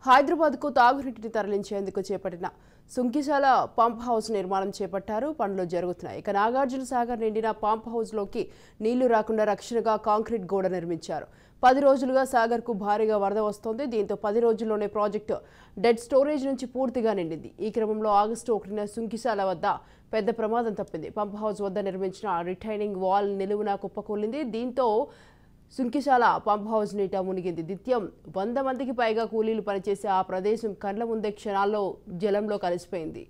హైదరాబాద్కు తాగునీటిని తరలించేందుకు చేపట్టిన సుంకిశాల పంప్ హౌస్ నిర్మాణం చేపట్టారు. పనులు జరుగుతున్నాయి. ఇక నాగార్జున సాగర్ నిండిన పంప్ హౌస్లోకి నీళ్లు రాకుండా రక్షణగా కాంక్రీట్ గోడ నిర్మించారు. 10 రోజులుగా సాగర్కు భారీగా వరద వస్తోంది. దీంతో 10 రోజుల్లోనే ప్రాజెక్టు డెడ్ స్టోరేజ్ నుంచి పూర్తిగా నిండింది. ఈ క్రమంలో ఆగస్టు 1న సుంకిశాల వద్ద పెద్ద ప్రమాదం తప్పింది. పంప్ హౌస్ వద్ద నిర్మించిన రిటైనింగ్ వాల్ నిలువున కుప్పకూలింది. దీంతో సుంకిశాల పంప్ హౌస్ నీట మునిగింది. నిత్యం 100 మందికి పైగా కూలీలు పనిచేసే ఆ ప్రదేశం కండ్ల ముందే క్షణాల్లో జలంలో కలిసిపోయింది.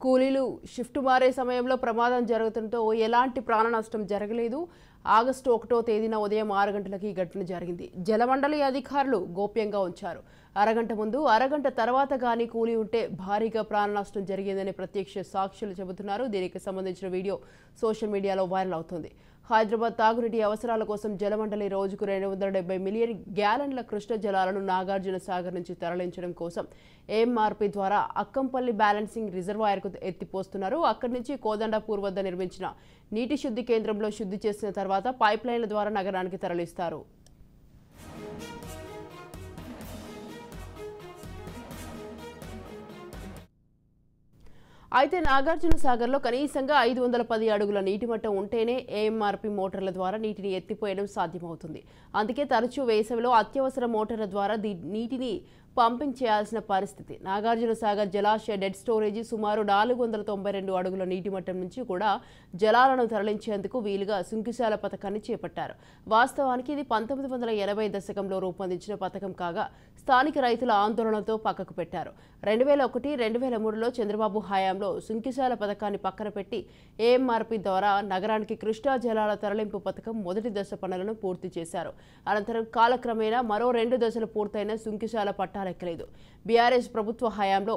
కూలీలు షిఫ్ట్ మారే సమయంలో ప్రమాదం జరుగుతుండటంతో ఎలాంటి ప్రాణ నష్టం జరగలేదు. ఆగస్టు 1వ తేదీన ఉదయం 6 గంటలకి ఈ ఘటన జరిగింది. జలమండలి అధికారులు గోప్యంగా ఉంచారు. అరగంట ముందు అరగంట తర్వాత కానీ కూలీ ఉంటే భారీగా ప్రాణ నష్టం జరిగిందని ప్రత్యక్ష సాక్షులు చెబుతున్నారు. దీనికి సంబంధించిన వీడియో సోషల్ మీడియాలో వైరల్ అవుతుంది. హైదరాబాద్ తాగునీటి అవసరాల కోసం జలమండలి రోజుకు 270 మిలియన్ గ్యాలన్ల కృష్ణ జలాలను నాగార్జున సాగర్ నుంచి తరలించడం కోసం ఏఎంఆర్పీ ద్వారా అక్కంపల్లి బ్యాలెన్సింగ్ రిజర్వాయర్కు ఎత్తిపోస్తున్నారు. అక్కడి నుంచి కోదండపూర్ వద్ద నిర్మించిన నీటి శుద్ధి కేంద్రంలో శుద్ధి చేసిన తర్వాత పైప్ లైన్ల ద్వారా నగరానికి తరలిస్తారు. అయితే నాగార్జున సాగర్లో కనీసంగా 510 అడుగుల నీటి మట్టం ఉంటేనే ఏఎంఆర్పీ మోటార్ల ద్వారా నీటిని ఎత్తిపోయడం సాధ్యమవుతుంది. అందుకే తరచూ వేసవిలో అత్యవసర మోటార్ల ద్వారా నీటిని పంపింగ్ చేయాల్సిన పరిస్థితి. నాగార్జున సాగర్ జలాశయ డెడ్ స్టోరేజీ సుమారు 492 అడుగుల నీటి మట్టం నుంచి కూడా జలాలను తరలించేందుకు వీలుగా సుంకిశాల పథకాన్ని చేపట్టారు. వాస్తవానికి ఇది 1980 దశకంలో రూపొందించిన పథకం కాగా స్థానిక రైతుల ఆందోళనతో పక్కకు పెట్టారు. 2001-2003లో చంద్రబాబు హయాంలో సుంకిశాల పథకాన్ని పక్కన పెట్టి ఏఎంఆర్పీ ద్వారా నగరానికి కృష్ణా జలాల తరలింపు పథకం మొదటి దశ పనులను పూర్తి చేశారు. అనంతరం కాలక్రమేణా మరో 2 దశలు పూర్తయిన సుంకిశాల పట్టాలెక్కలేదు. బీఆర్ఎస్ ప్రభుత్వ హయాంలో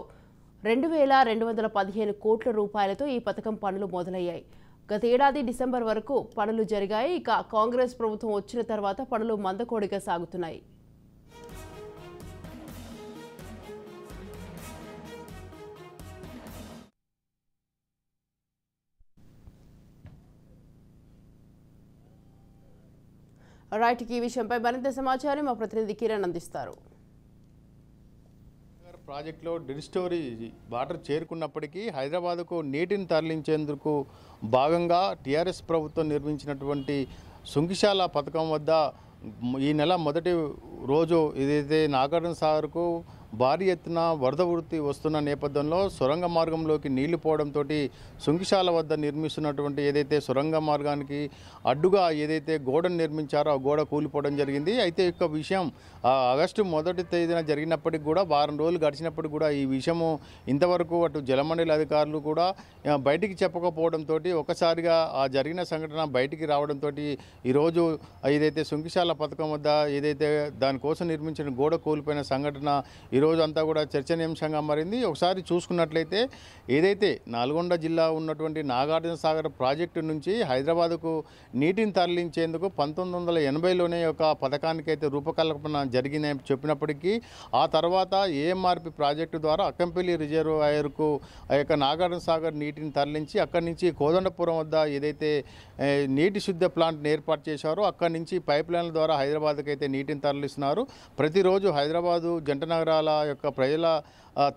2215 కోట్ల రూపాయలతో ఈ పథకం పనులు మొదలయ్యాయి. గత ఏడాది డిసెంబర్ వరకు పనులు జరిగాయి. ఇక కాంగ్రెస్ ప్రభుత్వం వచ్చిన తర్వాత పనులు మందకోడిగా సాగుతున్నాయి. రైట్, ఈ విషయంపై మరింత సమాచారం మా ప్రతినిధి కిరణ్ అందిస్తారు. ప్రాజెక్టులో డెడ్ స్టోరేజ్ వాటర్ చేరుకున్నప్పటికీ హైదరాబాద్కు నీటిని తరలించేందుకు భాగంగా టీఆర్ఎస్ ప్రభుత్వం నిర్మించినటువంటి సుంకిశాల పథకం వద్ద ఈ నెల మొదటి రోజు ఏదైతే నాగార్జున సాగర్కు భారీ ఎత్తున వరద వృత్తి వస్తున్న నేపథ్యంలో సొరంగ మార్గంలోకి నీళ్లు పోవడంతో సుంకిశాల వద్ద నిర్మిస్తున్నటువంటి ఏదైతే సొరంగ మార్గానికి అడ్డుగా ఏదైతే గోడను నిర్మించారో ఆ గోడ కూలిపోవడం జరిగింది. అయితే ఈ విషయం ఆగస్టు 1వ తేదీన జరిగినప్పటికీ కూడా వారం రోజులు గడిచినప్పటికీ కూడా ఈ విషయము ఇంతవరకు అటు జలమండలి అధికారులు కూడా బయటికి చెప్పకపోవడంతో ఒకసారిగా ఆ జరిగిన సంఘటన బయటికి రావడంతో ఈరోజు ఏదైతే సుంకిశాల పథకం వద్ద ఏదైతే దానికోసం నిర్మించిన గోడ కూలిపోయిన సంఘటన ఈరోజు అంతా కూడా చర్చనీయాంశంగా మారింది. ఒకసారి చూసుకున్నట్లయితే ఏదైతే నల్గొండ జిల్లా ఉన్నటువంటి నాగార్జున సాగర్ ప్రాజెక్టు నుంచి హైదరాబాద్కు నీటిని తరలించేందుకు 1980లోనే ఒక పథకానికి అయితే రూపకల్పన జరిగిందని చెప్పినప్పటికీ ఆ తర్వాత ఏఎంఆర్పి ప్రాజెక్టు ద్వారా అక్కంపల్లి రిజర్వాయర్కు ఆ యొక్క నాగార్జున సాగర్ నీటిని తరలించి అక్కడి నుంచి కోదండపురం వద్ద ఏదైతే నీటి శుద్ధ ప్లాంట్ని ఏర్పాటు చేశారో అక్కడి నుంచి పైప్ లైన్ల ద్వారా హైదరాబాద్కి అయితే నీటిని తరలిస్తున్నారు. ప్రతిరోజు హైదరాబాదు జంట నగరాల యొక్క ప్రజల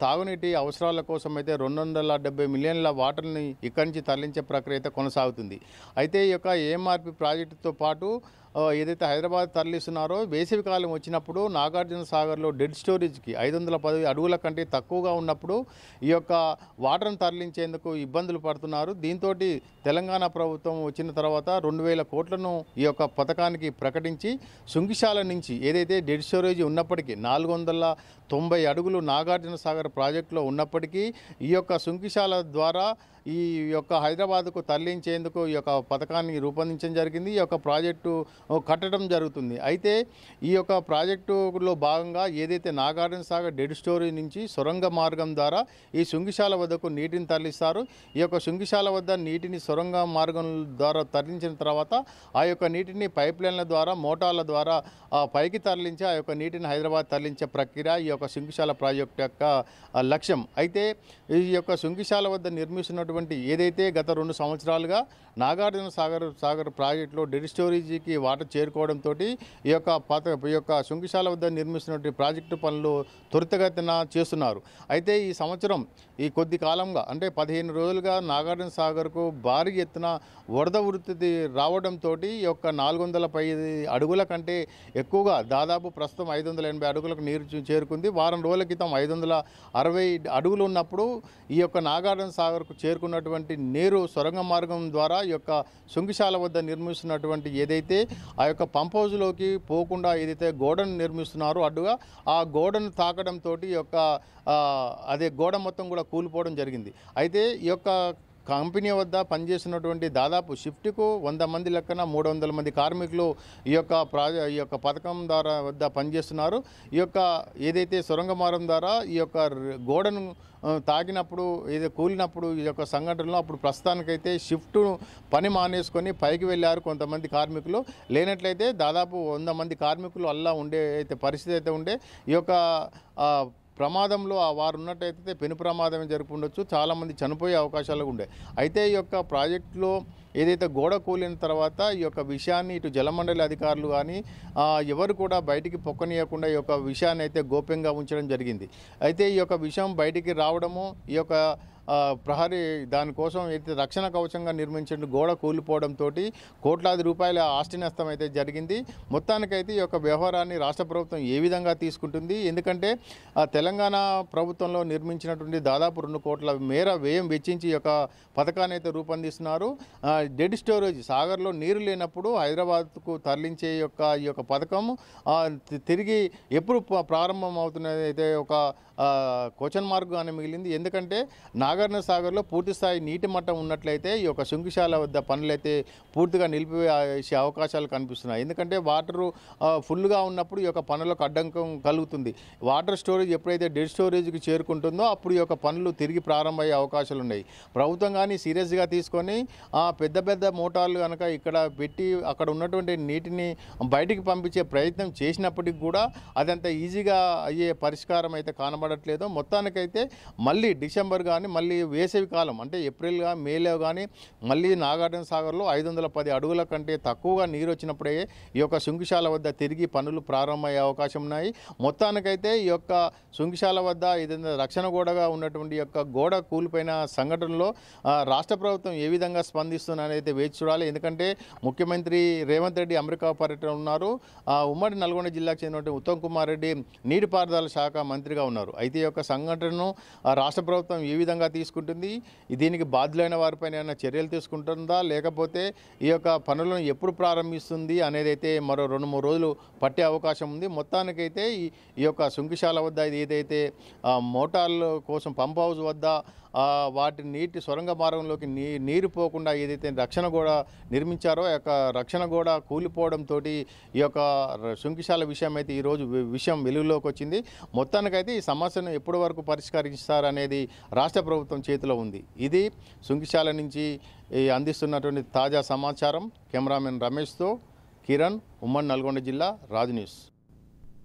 తాగునీటి అవసరాల కోసం అయితే 270 మిలియన్ల వాటర్ని ఇక్కడి నుంచి తరలించే ప్రక్రియ అయితే కొనసాగుతుంది. అయితే ఈ యొక్క ఏఎంఆర్పి ప్రాజెక్టుతో పాటు ఏదైతే హైదరాబాద్ తరలిస్తున్నారో వేసవి కాలం వచ్చినప్పుడు నాగార్జున సాగర్లో డెడ్ స్టోరేజ్కి 510 అడుగుల కంటే తక్కువగా ఉన్నప్పుడు ఈ యొక్క వాటర్ను తరలించేందుకు ఇబ్బందులు పడుతున్నారు. దీంతో తెలంగాణ ప్రభుత్వం వచ్చిన తర్వాత 2000 కోట్లను ఈ యొక్క పథకానికి ప్రకటించి సుంకిశాల నుంచి ఏదైతే డెడ్ స్టోరేజ్ ఉన్నప్పటికీ 490 అడుగులు నాగార్జున సాగర్ ప్రాజెక్టులో ఉన్నప్పటికీ ఈ యొక్క సుంకిశాల ద్వారా ఈ యొక్క హైదరాబాద్కు తరలించేందుకు ఈ యొక్క పథకాన్ని రూపొందించడం జరిగింది. ఈ యొక్క ప్రాజెక్టు కట్టడం జరుగుతుంది. అయితే ఈ యొక్క ప్రాజెక్టులో భాగంగా ఏదైతే నాగార్జున సాగర్ డెడ్ స్టోరేజ్ నుంచి సొరంగ మార్గం ద్వారా ఈ శృంగిశాల వద్దకు నీటిని తరలిస్తారు. ఈ యొక్క శృంగిశాల వద్ద నీటిని సొరంగ మార్గం ద్వారా తరలించిన తర్వాత ఆ యొక్క నీటిని పైప్ లైన్ల ద్వారా మోటార్ల ద్వారా పైకి తరలించి ఆ యొక్క నీటిని హైదరాబాద్ తరలించే ప్రక్రియ ఈ యొక్క శృంగిశాల ప్రాజెక్టు యొక్క లక్ష్యం. అయితే ఈ యొక్క శృంగిశాల వద్ద నిర్మిస్తున్నటువంటి ఏదైతే గత 2 సంవత్సరాలుగా నాగార్జున సాగర్ ప్రాజెక్టులో డెడ్ స్టోరేజీకి వాటర్ చేరుకోవడంతో ఈ యొక్క శృంగిశాల వద్ద నిర్మిస్తున్నటువంటి ప్రాజెక్టు పనులు త్వరితగతిన చేస్తున్నారు. అయితే ఈ సంవత్సరం ఈ కొద్ది కాలంగా అంటే 15 రోజులుగా నాగార్జున సాగర్కు భారీ ఎత్తున వరద వృత్తి రావడంతో ఈ యొక్క 410 అడుగుల కంటే ఎక్కువగా దాదాపు ప్రస్తుతం 580 అడుగులకు నీరు చేరుకుంది. వారం రోజుల క్రితం 560 అడుగులు ఉన్నప్పుడు ఈ యొక్క నాగార్జున సాగర్కు చేరుకున్నటువంటి నీరు సొరంగ మార్గం ద్వారా ఈ యొక్క శృంగిశాల వద్ద నిర్మిస్తున్నటువంటి ఏదైతే ఆ యొక్క పంప్ హౌజ్లోకి పోకుండా ఏదైతే గోడను నిర్మిస్తున్నారో అడ్డుగా ఆ గోడను తాకడంతో ఈ యొక్క అదే గోడ మొత్తం కూడా కూలిపోవడం జరిగింది. అయితే ఈ యొక్క కంపెనీ వద్ద పనిచేస్తున్నటువంటి దాదాపు షిఫ్ట్కు 100 మంది లెక్కన 300 మంది కార్మికులు ఈ యొక్క పథకం ద్వారా వద్ద పనిచేస్తున్నారు. ఈ యొక్క ఏదైతే సొరంగ మార్గం ద్వారా ఈ యొక్క గోడను తాకినప్పుడు ఏదో కూలినప్పుడు ఈ యొక్క సంఘటనలో అప్పుడు ప్రస్తుతానికైతే షిఫ్ట్ పని మానేసుకొని పైకి వెళ్ళారు కొంతమంది కార్మికులు. లేనట్లయితే దాదాపు 100 మంది కార్మికులు అల్లా ఉండే అయితే పరిస్థితి అయితే ఉండే ఈ యొక్క ప్రమాదంలో వారు ఉన్నట్టయితే పెను ప్రమాదమే జరుపుండొచ్చు. చాలామంది చనిపోయే అవకాశాలు ఉండే. అయితే ఈ యొక్క ప్రాజెక్టులో ఏదైతే గోడ కూలిన తర్వాత ఈ యొక్క విషయాన్ని ఇటు జలమండలి అధికారులు కానీ ఎవరు కూడా బయటికి పొక్కనీయకుండా ఈ యొక్క విషయాన్ని అయితే గోప్యంగా ఉంచడం జరిగింది. అయితే ఈ యొక్క విషయం బయటికి రావడము ఈ యొక్క ప్రహరీ దానికోసం అయితే రక్షణ కవచంగా నిర్మించిన గోడ కూలిపోవడంతో కోట్లాది రూపాయల ఆస్తి నష్టం అయితే జరిగింది. మొత్తానికైతే ఈ యొక్క వ్యవహారాన్ని రాష్ట్ర ప్రభుత్వం ఏ విధంగా తీసుకుంటుంది? ఎందుకంటే తెలంగాణ ప్రభుత్వంలో నిర్మించినటువంటి దాదాపు 2 కోట్ల మేర వ్యయం వెచ్చించి ఈ యొక్క పథకాన్ని అయితే రూపొందిస్తున్నారు. డెడ్ స్టోరేజ్ సాగర్లో నీరు లేనప్పుడు హైదరాబాద్కు తరలించే ఈ యొక్క పథకం తిరిగి ఎప్పుడు ప్రారంభం అవుతున్నది అయితే ఒక క్వశ్చన్ మార్క్గానే మిగిలింది. ఎందుకంటే నాగార్జున సాగర్లో పూర్తి స్థాయి నీటి మట్టం ఉన్నట్లయితే ఈ యొక్క శృంగిశాల వద్ద పనులైతే పూర్తిగా నిలిపివేసే అవకాశాలు కనిపిస్తున్నాయి. ఎందుకంటే వాటరు ఫుల్గా ఉన్నప్పుడు ఈ యొక్క పనులకు అడ్డంకం కలుగుతుంది. వాటర్ స్టోరేజ్ ఎప్పుడైతే డెడ్ స్టోరేజ్కి చేరుకుంటుందో అప్పుడు ఈ యొక్క పనులు తిరిగి ప్రారంభమయ్యే అవకాశాలు ఉన్నాయి. ప్రభుత్వం కానీ సీరియస్గా తీసుకొని పెద్ద పెద్ద మోటార్లు కనుక ఇక్కడ పెట్టి అక్కడ ఉన్నటువంటి నీటిని బయటికి పంపించే ప్రయత్నం చేసినప్పటికి కూడా అదంత ఈజీగా అయ్యే పరిష్కారం అయితే కనబడట్లేదు. మొత్తానికైతే మళ్ళీ డిసెంబర్ కానీ మళ్ళీ వేసవి కాలం అంటే ఏప్రిల్ మేలో కానీ మళ్ళీ నాగార్జున సాగర్లో 510 అడుగుల కంటే తక్కువగా నీరు వచ్చినప్పుడే ఈ యొక్క శృంగిశాల వద్ద తిరిగి పనులు ప్రారంభమయ్యే అవకాశం ఉన్నాయి. మొత్తానికైతే ఈ యొక్క శృంగిశాల వద్ద ఏదైనా రక్షణ గోడగా ఉన్నటువంటి యొక్క గోడ కూలిపోయిన సంఘటనలో రాష్ట్ర ప్రభుత్వం ఏ విధంగా స్పందిస్తుందని అయితే వేచి చూడాలి. ఎందుకంటే ముఖ్యమంత్రి రేవంత్ రెడ్డి అమెరికా పర్యటన ఉన్నారు. ఉమ్మడి నల్గొండ జిల్లాకు చెందినటువంటి ఉత్తమ్ కుమార్ రెడ్డి నీటిపారుదల శాఖ మంత్రిగా ఉన్నారు. అయితే ఈ యొక్క సంఘటనను రాష్ట్ర ప్రభుత్వం ఏ విధంగా తీసుకుంటుంది? దీనికి బాధ్యులైన వారిపైన ఏమైనా చర్యలు తీసుకుంటుందా, లేకపోతే ఈ యొక్క పనులను ఎప్పుడు ప్రారంభిస్తుంది అనేది అయితే మరో 2-3 రోజులు పట్టే అవకాశం ఉంది. మొత్తానికైతే ఈ యొక్క శృంగిశాల వద్ద ఏదైతే మోటార్ల కోసం పంప్ హౌస్ వద్ద వాటి నీటి సొరంగ మార్గంలోకి నీరు పోకుండా ఏదైతే రక్షణ గోడ నిర్మించారో ఆ యొక్క రక్షణ గోడ కూలిపోవడంతో ఈ యొక్క శృంగిశాల విషయం అయితే ఈరోజు విషయం వెలుగులోకి వచ్చింది. మొత్తానికైతే ఈ సమస్యను ఎప్పటి వరకు పరిష్కరిస్తారనేది రాష్ట్ర ప్రభుత్వం చేతిలో ఉంది. ఇది శృంగిశాల నుంచి అందిస్తున్నటువంటి తాజా సమాచారం. కెమెరామెన్ రమేష్తో కిరణ్, ఉమ్మడి నల్గొండ జిల్లా, రాజు న్యూస్.